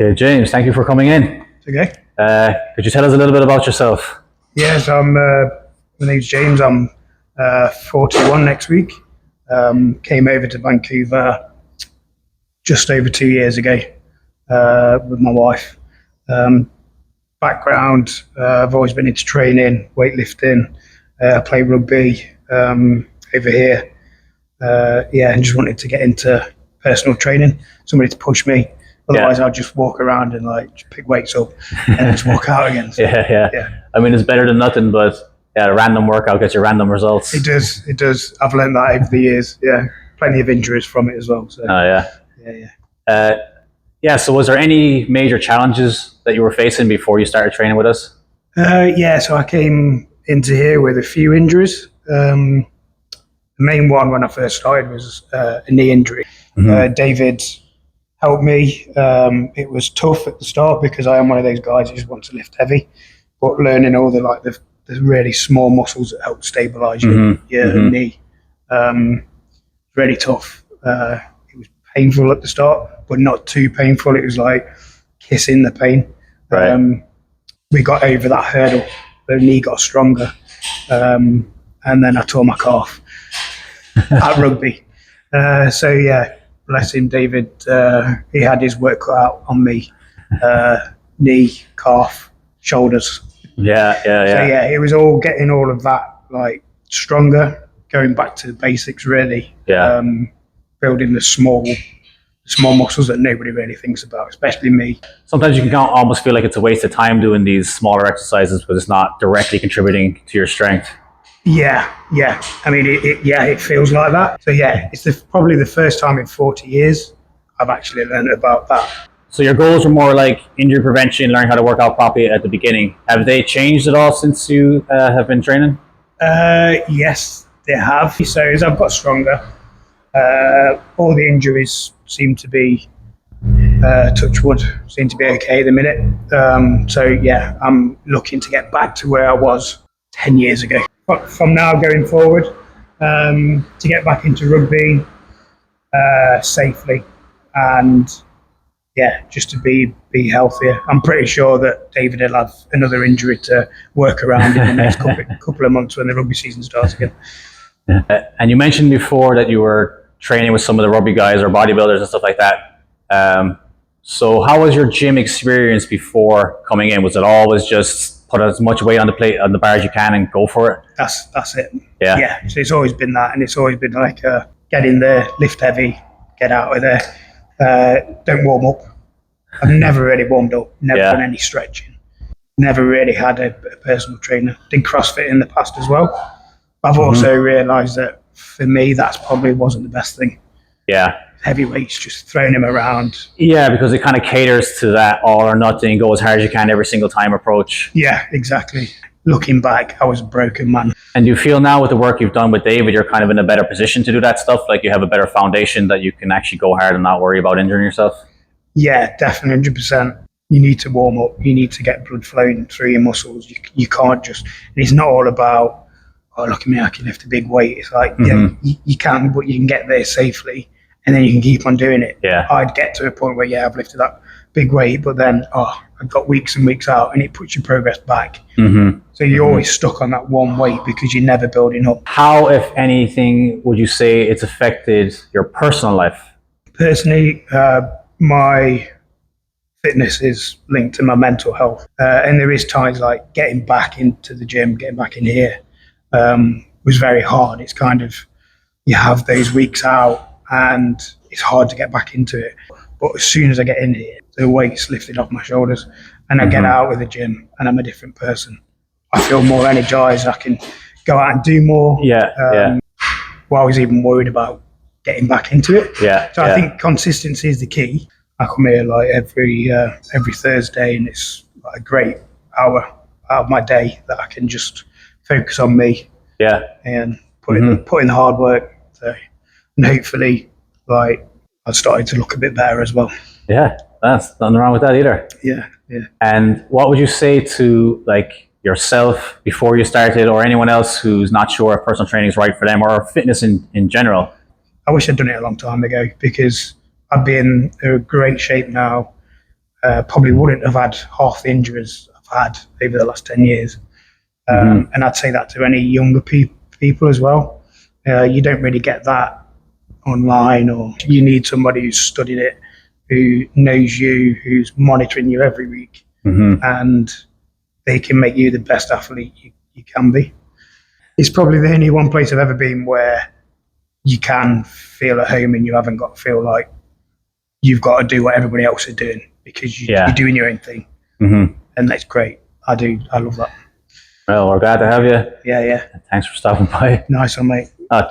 Okay, James, thank you for coming in. Okay. Could you tell us a little bit about yourself? Yes, my name's James. I'm 41 next week. Came over to Vancouver just over 2 years ago with my wife. Um, Background, I've always been into training, weightlifting, play rugby over here. And just wanted to get into personal training, somebody to push me. Otherwise, I'll just walk around and just pick weights up and then just walk out again. So, Yeah. I mean, it's better than nothing, but yeah, a random workout gets you random results. It does. It does. I've learned that over the years. Yeah, plenty of injuries from it as well. So. Oh, yeah. Yeah. So was there any major challenges that you were facing before you started training with us? So I came into here with a few injuries. The main one when I first started was a knee injury. David helped me. It was tough at the start because I am one of those guys who just wants to lift heavy, but learning all the really small muscles that help stabilize your knee, really tough. It was painful at the start, but not too painful. It was like kissing the pain. Right. We got over that hurdle. The knee got stronger, and then I tore my calf at rugby. Bless him, David. He had his work cut out on me. Knee, calf, shoulders. Yeah. It was all getting all of that stronger, going back to the basics really. Yeah. Building the small muscles that nobody really thinks about, especially me. Sometimes you can almost feel like it's a waste of time doing these smaller exercises, but it's not directly contributing to your strength. Yeah. I mean, it feels like that. So it's probably the first time in 40 years I've actually learned about that. So your goals were more like injury prevention, learning how to work out properly at the beginning. Have they changed at all since you have been training? Yes, they have. So as I've got stronger, all the injuries seem to be, touch wood, seem to be okay at the minute. I'm looking to get back to where I was 10 years ago. But from now going forward, to get back into rugby safely and just to be healthier. I'm pretty sure that David will have another injury to work around in the next couple of months when the rugby season starts again. And you mentioned before that you were training with some of the rugby guys or bodybuilders and stuff like that. So how was your gym experience before coming in? Was it always just put as much weight on the plate, on the bar as you can and go for it? That's it. Yeah. So it's always been that, and it's always been get in there, lift heavy, get out of there. Don't warm up. I've never really warmed up, never done any stretching, never really had a personal trainer. Did CrossFit in the past as well. I've also realised that for me, that probably wasn't the best thing. Yeah. Heavy weights, just throwing them around. Yeah, because it kind of caters to that all or nothing, go as hard as you can every single time approach. Yeah, exactly. Looking back, I was a broken man. And you feel now with the work you've done with David, you're kind of in a better position to do that stuff? Like you have a better foundation that you can actually go hard and not worry about injuring yourself? Yeah, definitely, 100%. You need to warm up. You need to get blood flowing through your muscles. You can't just, and it's not all about, oh, look at me, I can lift a big weight. It's like, you can, but you can get there safely and then you can keep on doing it. Yeah. I'd get to a point where, I've lifted that big weight, but then, I've got weeks and weeks out and it puts your progress back. So you're always stuck on that one weight because you're never building up. How, if anything, would you say it's affected your personal life? Personally, my fitness is linked to my mental health. And there is times like getting back into the gym, getting back in here was very hard. It's kind of, you have those weeks out and it's hard to get back into it. But as soon as I get in here, the weight's lifted off my shoulders and I get out of the gym and I'm a different person. I feel more energized. I can go out and do more. Well, I was even worried about getting back into it. I think consistency is the key. I come here every Thursday and it's a great hour out of my day that I can just focus on me. And put in the hard work. So, and hopefully, I started to look a bit better as well. Yeah, that's nothing wrong with that either. Yeah. And what would you say to yourself before you started, or anyone else who's not sure if personal training is right for them, or fitness in general? I wish I'd done it a long time ago because I'd be in a great shape now. probably wouldn't have had half the injuries I've had over the last 10 years. And I'd say that to any younger people as well. You don't really get that online, or you need somebody who's studied it, who knows you, who's monitoring you every week, and they can make you the best athlete you can be. It's probably the only one place I've ever been where you can feel at home and you haven't got to feel like you've got to do what everybody else is doing, because you're doing your own thing. And that's great. I love that. Well, we're glad to have you. Yeah. Thanks for stopping by. Nice one, mate. Oh,